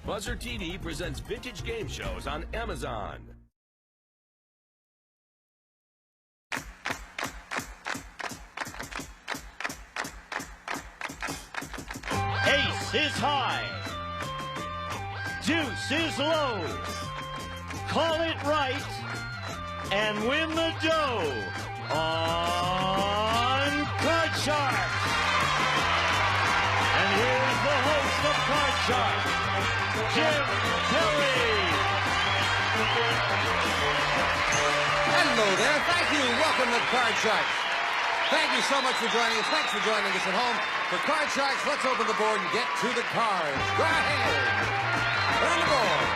Buzzer TV presents vintage game shows on Amazon. Ace is high. Deuce is low. Call it right and win the dough on Card Shark. And here's the host of Card Shark, Jim Kelly. Hello there. Thank you. Welcome to Card Sharks. Thank you so much for joining us. Thanks for joining us at home. For Card Sharks, let's open the board and get to the cards. Go ahead. Turn the board.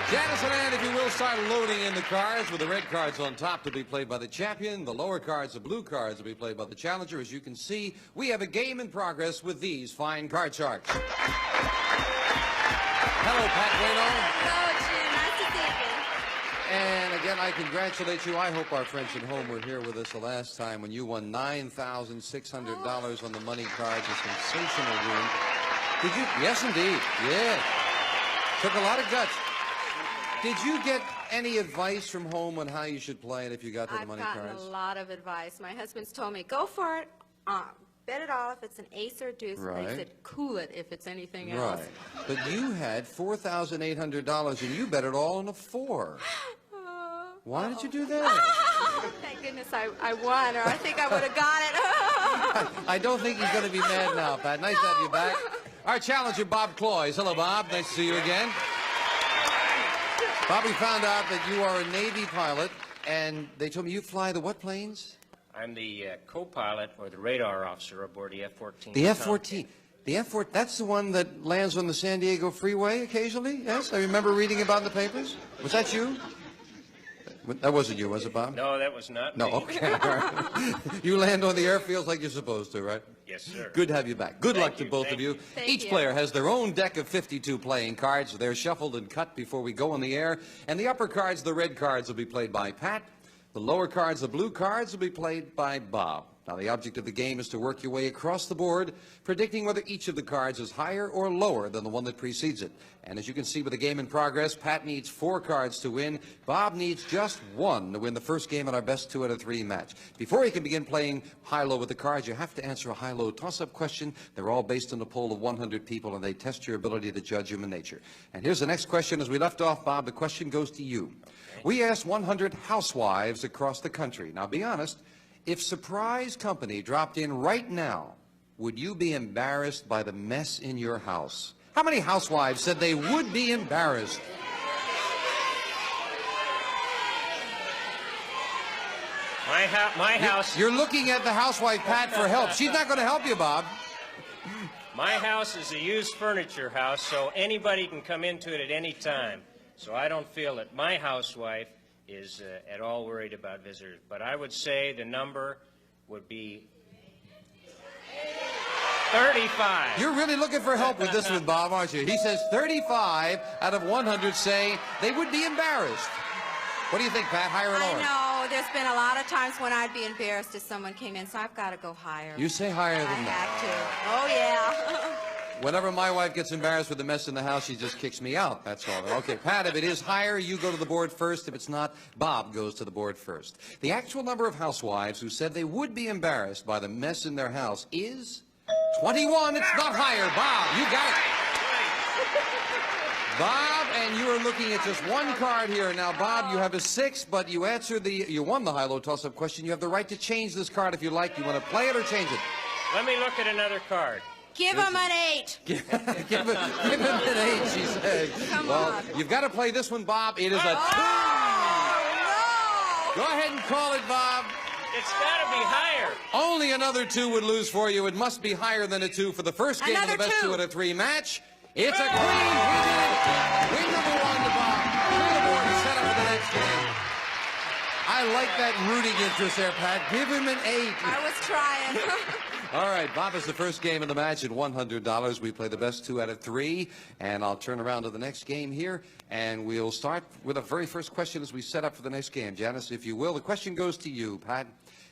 Janice and Ann, if you will, start loading in the cards with the red cards on top to be played by the champion. The lower cards, the blue cards, will be played by the challenger. As you can see, we have a game in progress with these fine Card Sharks. Hello, Pat Bueno. Hello, Jim. Nice to see you. And again, I congratulate you. I hope our friends at home were here with us the last time when you won $9,600 on the money cards. A sensational win. Did you? Yes, indeed. Yeah. Took a lot of guts. Did you get any advice from home on how you should play it if you got to the money cards? I've gotten a lot of advice. My husband's told me, go for it. Bet it all if it's an ace or deuce. Right. He said, cool it if it's anything else. Right. But you had $4,800 and you bet it all on a 4. Why did you do that? Thank goodness I won, or I think I would have got it. I don't think he's going to be mad now, Pat. Nice to have you back. Our challenger, Bob Cloyes. Hello, Bob. Nice to see you again. Bob, we found out that you are a Navy pilot, and they told me you fly the what planes? I'm the co-pilot or the radar officer aboard the F-14. The F-14. The F-14, that's the one that lands on the San Diego freeway occasionally? Yes, I remember reading about in the papers. Was that you? That wasn't you, was it, Bob? No, that was not me. No, okay. All right. You land on the airfields like you're supposed to, right? Yes, sir. Good to have you back. Good luck to both of you. Thank Each you. player has their own deck of 52 playing cards. They're shuffled and cut before we go on the air. And the upper cards, the red cards, will be played by Pat. The lower cards, the blue cards, will be played by Bob. Now, the object of the game is to work your way across the board, predicting whether each of the cards is higher or lower than the one that precedes it. And as you can see with the game in progress, Pat needs 4 cards to win. Bob needs just 1 to win the first game in our best 2 out of 3 match. Before you can begin playing high-low with the cards, you have to answer a high-low toss-up question. They're all based on a poll of 100 people, and they test your ability to judge human nature. And here's the next question. As we left off, Bob, the question goes to you. We asked 100 housewives across the country. Now, be honest. If Surprise Company dropped in right now, would you be embarrassed by the mess in your house? How many housewives said they would be embarrassed? My house. You're looking at the housewife, Pat, for help. She's not going to help you, Bob. My house is a used furniture house, so anybody can come into it at any time. So I don't feel that my housewife is at all worried about visitors. But I would say the number would be 35. You're really looking for help with this one, Bob, aren't you? He says 35 out of 100 say they would be embarrassed. What do you think, Pat? Higher or lower? I know. There's been a lot of times when I'd be embarrassed if someone came in, so I've got to go higher. You say higher than I that. have to. Oh, yeah. Whenever my wife gets embarrassed with the mess in the house, she just kicks me out. That's all. Okay, Pat, if it is higher, you go to the board first. If it's not, Bob goes to the board first. The actual number of housewives who said they would be embarrassed by the mess in their house is 21. It's not higher. Bob, you got it. Bob, and you are looking at just 1 card here. Now, Bob, you have a 6, but you won the high-low toss-up question. You have the right to change this card if you like. You want to play it or change it? Let me look at another card. Give him an 8. give him an 8, she said. Come well, on. You've got to play this one, Bob. It is a 2. Oh, no. Go ahead and call it, Bob. It's got to be higher. Only another 2 would lose for you. It must be higher than a 2 for the first game of the best 2 out of 3 match. It's a queen. We did it. Win number 1 to Bob. Clear the board and set up for the next game. I like that rooting interest there, Pat. Give him an 8. I was trying. All right, Bob is the first game of the match at $100. We play the best 2 out of 3, and I'll turn around to the next game here, and we'll start with the very first question as we set up for the next game. Janice, if you will, the question goes to you, Pat.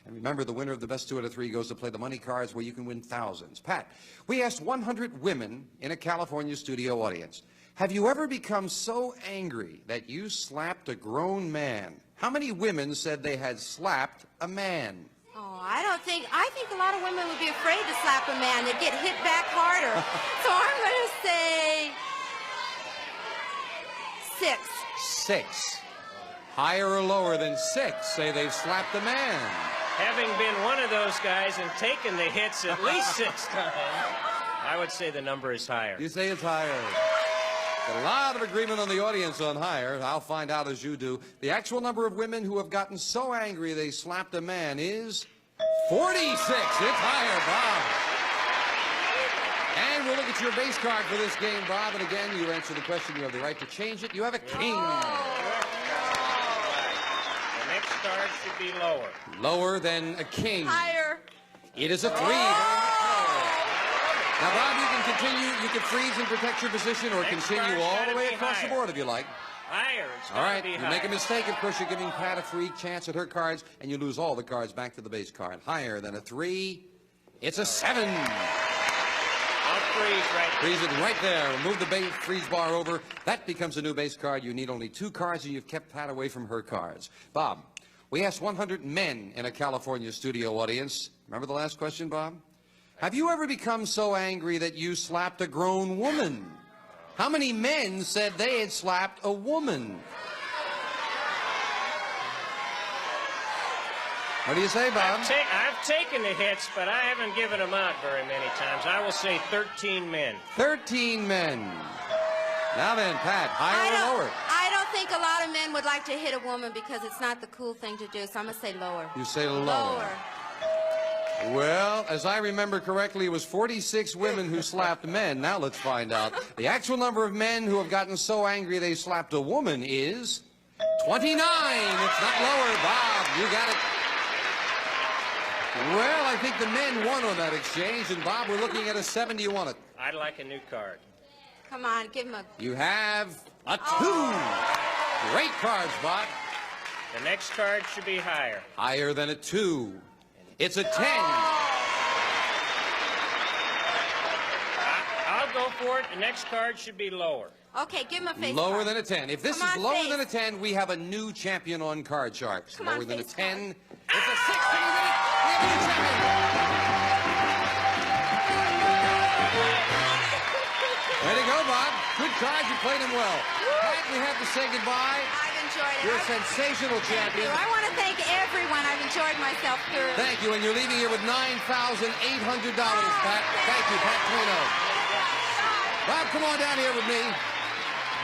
And remember, the winner of the best 2 out of 3 goes to play the money cards where you can win thousands. Pat, we asked 100 women in a California studio audience, have you ever become so angry that you slapped a grown man? How many women said they had slapped a man? Oh, I think a lot of women would be afraid to slap a man. They'd get hit back harder. So I'm going to say 6. 6. Higher or lower than 6 say they've slapped a man. Having been one of those guys and taken the hits at least 6 times, I would say the number is higher. You say it's higher. Got a lot of agreement on the audience on higher. I'll find out as you do. The actual number of women who have gotten so angry they slapped a man is 46. It's higher, Bob. And we'll look at your base card for this game, Bob. And again, you answer the question. You have the right to change it. You have a king. The next card should be lower. Lower than a king. Higher. It is a 3. Now, Bob, you can continue. You can freeze and protect your position or Next continue card's all gotta the way be across the higher. board if you like. Higher. It's All gotta right, be you higher. make a mistake, of course, you're giving Pat a free chance at her cards, and you lose all the cards back to the base card. Higher than a 3, it's a 7. I'll freeze right there. Freeze it right there. Move the base freeze bar over. That becomes a new base card. You need only 2 cards, and you've kept Pat away from her cards. Bob, we asked 100 men in a California studio audience. Remember the last question, Bob? Have you ever become so angry that you slapped a grown woman? How many men said they had slapped a woman? What do you say, Bob? I've taken the hits, but I haven't given them out very many times. I will say 13 men. 13 men. Now then, Pat, higher or lower? I don't think a lot of men would like to hit a woman because it's not the cool thing to do, so I'm going to say lower. You say lower. Lower. Well, as I remember correctly, it was 46 women who slapped men. Now let's find out. The actual number of men who have gotten so angry they slapped a woman is 29. It's not lower. Bob, you got it. Well, I think the men won on that exchange, and Bob, we're looking at a 7. Do you want it? I'd like a new card. Come on, give him a... You have a 2. Great cards, Bob. The next card should be higher. Higher than a 2. It's a 10. I'll go for it. The next card should be lower. Okay, give him a face Lower card. than a 10. If this Come is on, lower face. than a 10, we have a new champion on Card Sharks. Come Lower on, than a face 10. It's a 6. We have a new champion. Way to go, Bob. Good cards. You played them well. Pat, we have to say goodbye. I've enjoyed it. You're a sensational Thank you. champion. I want to thank everyone. I've enjoyed myself thoroughly. Thank you, and you're leaving here with $9,800, Pat. Thank you, Pat Twino. Bob, come on down here with me.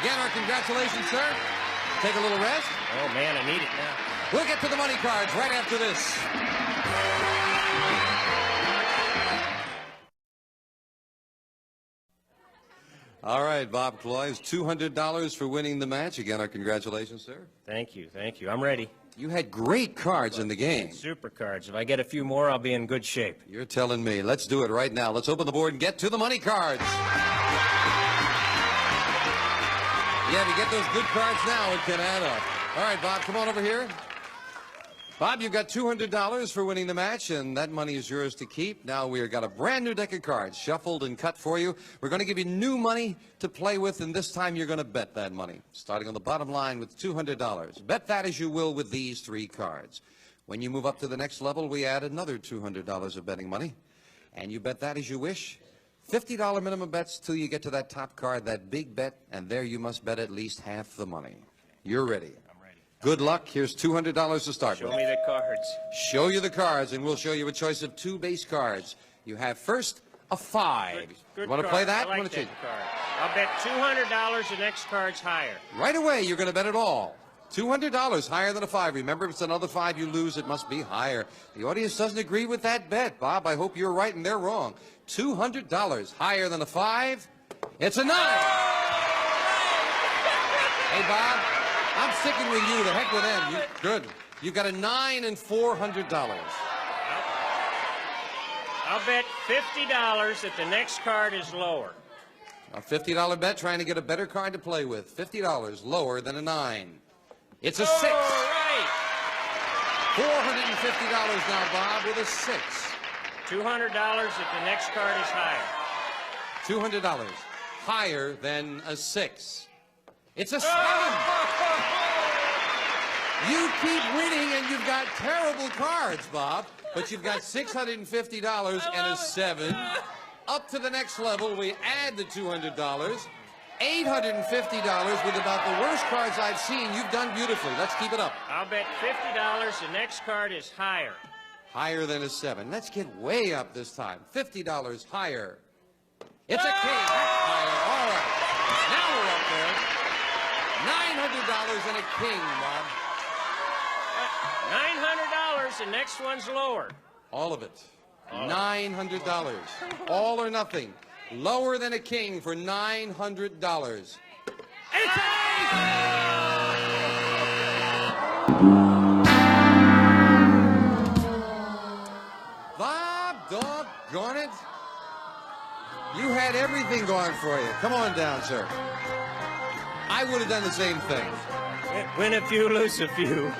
Again, our congratulations, sir. Take a little rest. Oh, man, I need it now. We'll get to the money cards right after this. All right, Bob Cloyes, $200 for winning the match. Again, our congratulations, sir. Thank you. Thank you. I'm ready. You had great cards in the game. Super cards. If I get a few more, I'll be in good shape. You're telling me. Let's do it right now. Let's open the board and get to the money cards. Yeah, if you get those good cards now, it can add up. All right, Bob, come on over here. Bob, you've got $200 for winning the match, and that money is yours to keep. Now we've got a brand new deck of cards shuffled and cut for you. We're going to give you new money to play with, and this time you're going to bet that money, starting on the bottom line with $200. Bet that as you will with these 3 cards. When you move up to the next level, we add another $200 of betting money, and you bet that as you wish. $50 minimum bets till you get to that top card, that big bet, and there you must bet at least half the money. You're ready. Good luck. Here's $200 to start Show with. me the cards. Show you the cards, and we'll show you a choice of 2 base cards. You have first a 5. Good You want to card. play that? I like Want to that change? card. I'll bet $200 the next card's higher. Right away, you're going to bet it all. $200 higher than a 5. Remember, if it's another 5 you lose, it must be higher. The audience doesn't agree with that bet, Bob. I hope you're right and they're wrong. $200 higher than a 5. It's a 9. Hey, Bob. I'm sticking with you. The heck with them. Good. You've got a 9 and $400. I'll bet $50 that the next card is lower. A $50 bet trying to get a better card to play with. $50 lower than a 9. It's a 6. All right. $450 now, Bob, with a 6. $200 if the next card is higher. $200 higher than a 6. It's a 7. You keep winning, and you've got terrible cards, Bob. But you've got $650 and a 7. Up to the next level, we add the $200. $850 with about the worst cards I've seen. You've done beautifully. Let's keep it up. I'll bet $50 the next card is higher. Higher than a 7. Let's get way up this time. $50 higher. It's a king. Higher. All right. Now we're up there. $900 and a king, Bob. $900, the next one's lower. All of it. $900. All or nothing. Lower than a king for $900. It's an ace! Bob, doggone it. You had everything going for you. Come on down, sir. I would have done the same thing. Win a few, lose a few.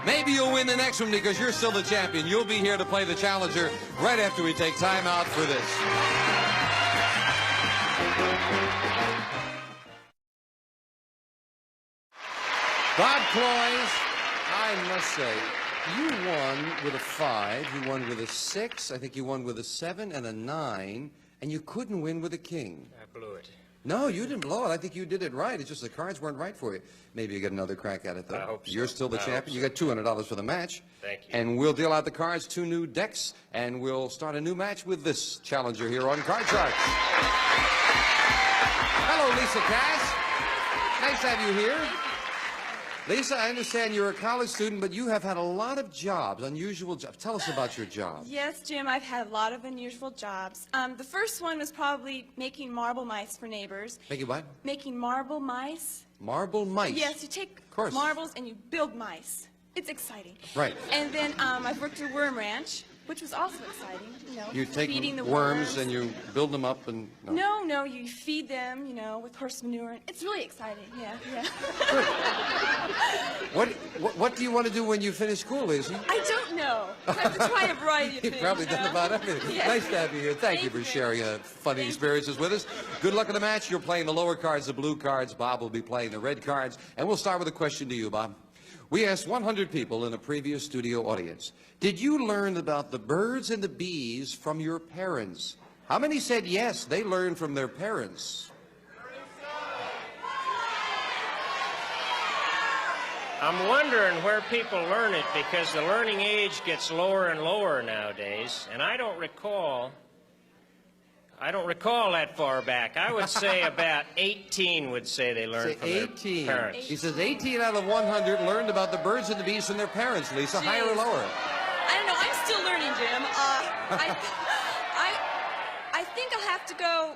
Maybe you'll win the next one because you're still the champion. You'll be here to play the challenger right after we take time out for this. Bob Cloyes, I must say, you won with a 5, you won with a 6, I think you won with a 7 and a 9, and you couldn't win with a king. I blew it. No, you didn't blow it. I think you did it right. It's just the cards weren't right for you. Maybe you get another crack at it, though. I hope so. You're still the champion. You got $200 for the match. Thank you. And we'll deal out the cards, 2 new decks, and we'll start a new match with this challenger here on Card Sharks. Hello, Lisa Cass. Nice to have you here. Lisa, I understand you're a college student, but you have had a lot of jobs, unusual jobs. Tell us about your job. Yes, Jim, I've had a lot of unusual jobs. The first one was probably making marble mice for neighbors. Making what? Making marble mice. Marble mice. Yes, you take course. marbles and you build mice. It's exciting. Right. And then I've worked at Worm Ranch, which was also exciting. You know, You take feeding the worms and you build them up and... No, you feed them, you know, with horse manure. It's really exciting. Yeah. What do you want to do when you finish school, Lisa? I don't know. I have to try a variety of You've things. probably you done know? about everything. Yes. Nice to have you here. Thank you for Thank you. sharing funny Thank experiences with us. Good luck in the match. You're playing the lower cards, the blue cards. Bob will be playing the red cards. And we'll start with a question to you, Bob. We asked 100 people in a previous studio audience, did you learn about the birds and the bees from your parents? How many said yes, they learned from their parents? I'm wondering where people learn it because the learning age gets lower and lower nowadays, and I don't recall that far back. I would say about 18 would say they learned from their 18. parents. He says 18 out of 100 learned about the birds and the bees from their parents, Lisa. Higher or Jeez. lower? I don't know. I'm still learning, Jim. I think I'll have to go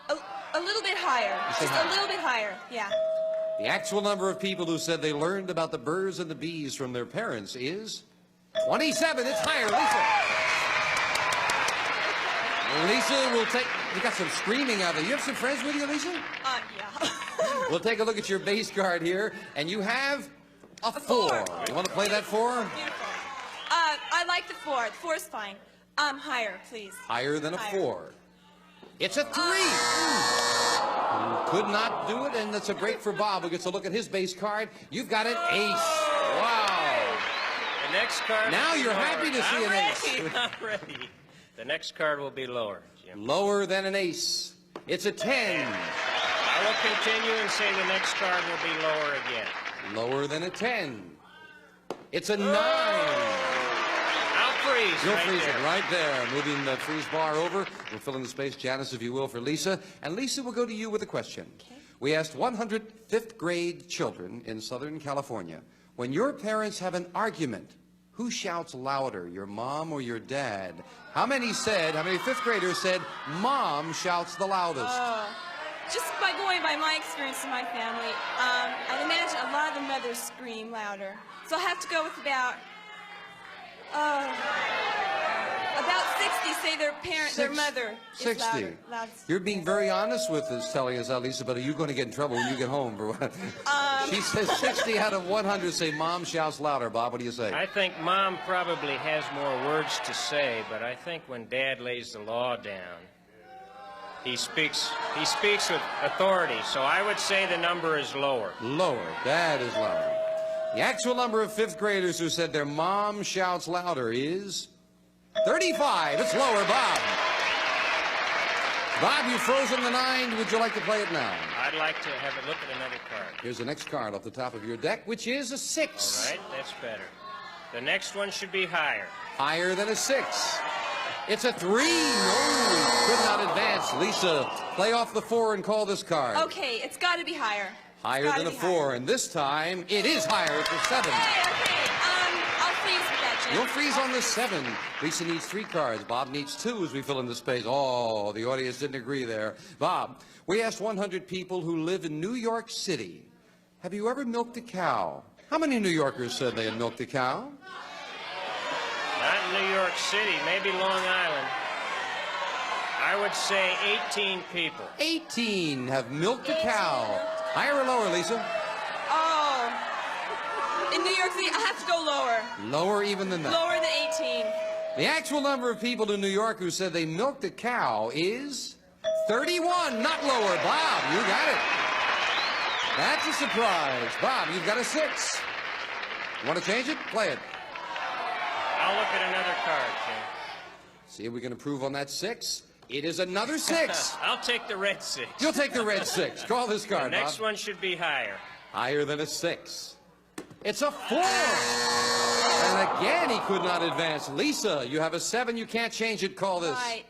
a little bit higher. say Just higher. a little bit higher. Yeah. The actual number of people who said they learned about the birds and the bees from their parents is 27. It's higher, Lisa. Lisa will take... You got some screaming out there. You have some friends with you, Lisa? Yeah. We'll take a look at your base card here, and you have a 4. You want to play that 4? Beautiful. I like the 4. The 4 is fine. Higher, please. Higher than a Higher. 4. It's a 3. Could not do it, and that's a break for Bob, who gets a look at his base card. You've got an ace. Wow. The next card. Now will be you're lower. happy to see I'm an ace. ready. I'm ready. The next card will be lower, Jim. Lower than an ace. It's a 10. I will continue and say the next card will be lower again. Lower than a 10. It's a 9. I'll freeze. You'll right freeze there. it right there. Moving the freeze bar over. We'll fill in the space, Janice, if you will, for Lisa. And Lisa will go to you with a question. Okay. We asked 100 fifth grade children in Southern California, when your parents have an argument, who shouts louder, your mom or your dad? How many fifth graders said, Mom shouts the loudest? Just by going by my experience in my family, I'd imagine a lot of the mothers scream louder. So I'll have to go with about 60 say their parent, their mother is 60. loud. You're being very honest with us, telling us, Lisa, but are you going to get in trouble when you get home? She says 60 out of 100 say mom shouts louder. Bob, what do you say? I think Mom probably has more words to say, but I think when Dad lays the law down, he speaks with authority. So I would say the number is lower. Lower. That is lower. The actual number of fifth graders who said their mom shouts louder is 35. It's lower, Bob. Bob, you've frozen the 9. Would you like to play it now? I'd like to have a look at another card. Here's the next card off the top of your deck, which is a 6. All right, that's better. The next one should be higher. Higher than a 6. It's a 3. No, could not advance. Lisa, play off the 4 and call this card. Okay, it's got to be higher. Higher than a 4, and this time it is higher. It's a 7. Okay. I'll freeze with that, Jim. You'll freeze on the 7. Lisa needs 3 cards. Bob needs 2 as we fill in the space. Oh, the audience didn't agree there. Bob, we asked 100 people who live in New York City, have you ever milked a cow? How many New Yorkers said they had milked a cow? Not in New York City, maybe Long Island. I would say 18 people. 18 have milked a cow. Higher or lower, Lisa? Oh. In New York City, I have to go lower. Lower even than that. Lower than 18. The actual number of people in New York who said they milked a cow is 31. Not lower. Bob, you got it. That's a surprise. Bob, you've got a 6. Want to change it? Play it. I'll look at another card, Jim. See if we can improve on that 6. It is another 6. I'll take the red 6. You'll take the red 6. Call this card, The next Bob. one should be higher. Higher than a 6. It's a 4. And again, he could not advance. Lisa, you have a 7. You can't change it. Call this. Right.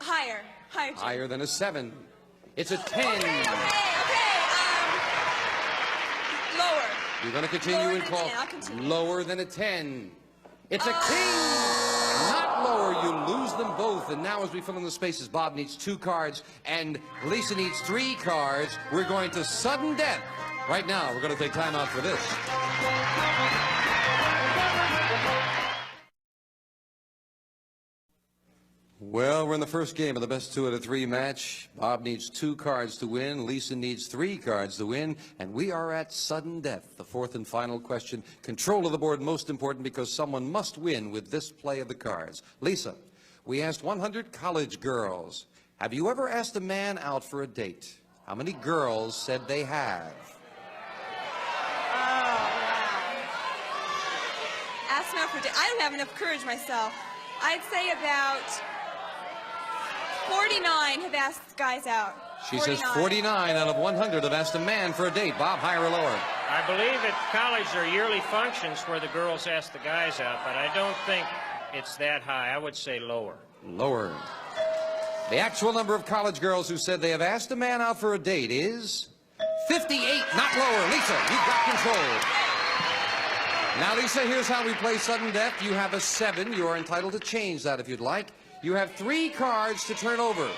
Higher. Higher, Jim. Higher than a 7. It's a 10. Okay. Lower. You're going to continue Lower and than call 10. I'll continue. lower than a 10. It's a king. Not lower. You lose them both. And now as we fill in the spaces, Bob needs 2 cards and Lisa needs 3 cards. We're going to sudden death. Right now, we're going to take time out for this. Well, we're in the first game of the best 2 out of 3 match. Bob needs 2 cards to win. Lisa needs 3 cards to win. And we are at sudden death, the 4th and final question. Control of the board most important because someone must win with this play of the cards. Lisa, we asked 100 college girls, have you ever asked a man out for a date? How many girls said they have? Oh, wow. Ask me out for a date. I don't have enough courage myself. I'd say about 49 have asked guys out. She says 49 out of 100 have asked a man for a date. Bob, higher or lower? I believe at college there are yearly functions where the girls ask the guys out, but I don't think it's that high. I would say lower. Lower. The actual number of college girls who said they have asked a man out for a date is 58, not lower. Lisa, you've got control. Now, Lisa, here's how we play sudden death. You have a 7. You are entitled to change that if you'd like. You have 3 cards to turn over.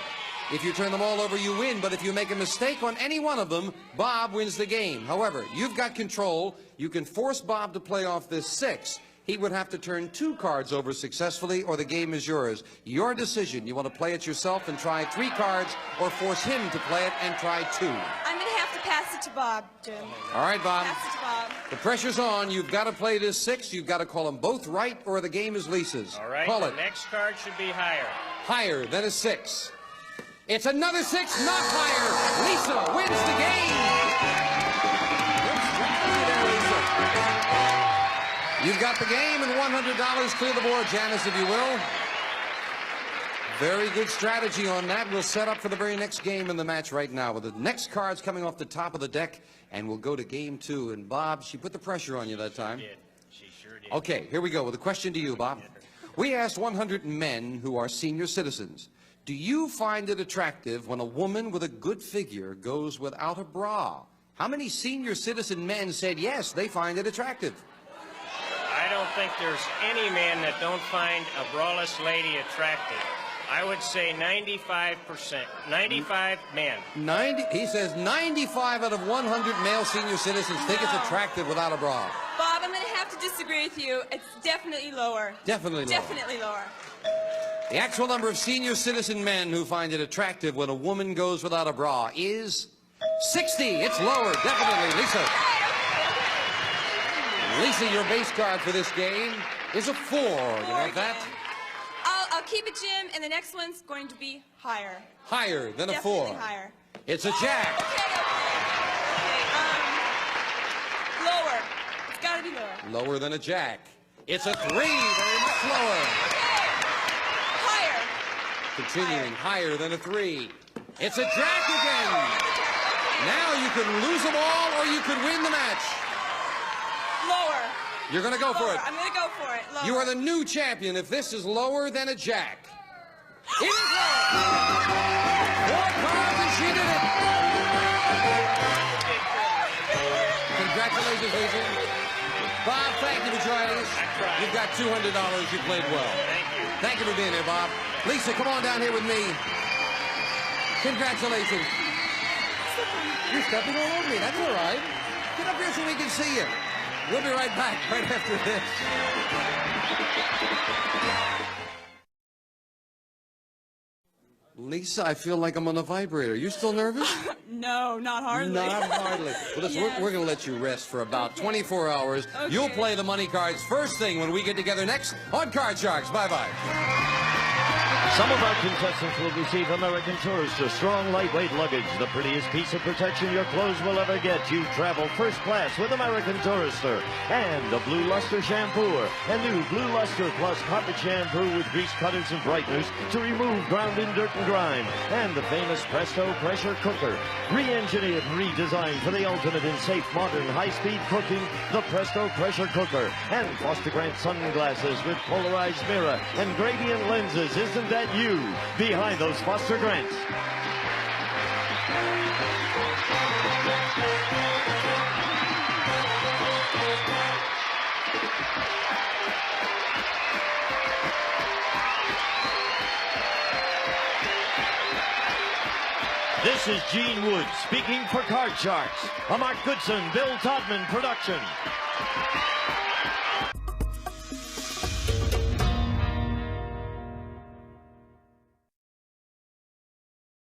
If you turn them all over, you win. But if you make a mistake on any one of them, Bob wins the game. However, you've got control. You can force Bob to play off this 6. He would have to turn 2 cards over successfully, or the game is yours. Your decision. You want to play it yourself and try 3 cards, or force him to play it and try 2. I'm going to have to pass it to Bob, Jim. All right, Bob. Pass it to Bob. The pressure's on. You've got to play this 6. You've got to call them both right, or the game is Lisa's. All right, Call the it. next card should be higher. Higher than a 6. It's another 6, not higher. Lisa wins the game. Good strategy there, Lisa. You've got the game and $100. Clear the board, Janice, if you will. Very good strategy on that. We'll set up for the very next game in the match right now with the next cards coming off the top of the deck, and we'll go to game 2. And Bob, she put the pressure on you that time. She sure did. Okay, here we go with a question to you, Bob. We asked 100 men who are senior citizens, do you find it attractive when a woman with a good figure goes without a bra? How many senior citizen men said yes, they find it attractive? I don't think there's any man that don't find a braless lady attractive. I would say 95%. 95 men. 90. He says 95 out of 100 male senior citizens think it's attractive without a bra. Bob, I'm going to have to disagree with you. It's definitely lower. Definitely lower. Definitely lower. The actual number of senior citizen men who find it attractive when a woman goes without a bra is 60. It's lower, definitely. Lisa. Lisa, your base card for this game is a 4. You know that? I'll keep it, Jim, and the next one's going to be higher. Higher than a Definitely 4. higher. It's a jack. Okay, lower. It's got to be lower. Lower than a jack. It's a 3. Very much lower. Okay. Higher. Continuing, higher than a 3. It's a jack again. Now you can lose them all or you could win the match. Lower. You're going to go for it. I'm going to go for it. Lower. You are the new champion if this is lower than a jack. It is lower. 4 cards and she did it. Congratulations, Lisa. Bob, thank you for joining us. You've got $200. You played well. Thank you. Thank you for being here, Bob. Lisa, come on down here with me. Congratulations. You're stepping all over me. That's all right. Get up here so we can see you. We'll be right back right after this. Lisa, I feel like I'm on a vibrator. You still nervous? No, not hardly. Not hardly. Well, listen, Yes. we're going to let you rest for about 24 hours. Okay. You'll play the money cards first thing when we get together next on Card Sharks. Bye-bye. Some of our contestants will receive American Tourister strong lightweight luggage, the prettiest piece of protection your clothes will ever get. You travel first class with American Tourister. And the Blue Luster Shampoo, a new Blue Luster Plus carpet shampoo with grease cutters and brighteners to remove ground-in dirt and grime. And the famous Presto pressure cooker, re-engineered and redesigned for the ultimate in safe, modern, high-speed cooking, the Presto pressure cooker. And Foster Grant sunglasses with polarized mirror and gradient lenses. Isn't that you behind those Foster Grants? This is Gene Wood speaking for Card Sharks, a Mark Goodson, Bill Todman production.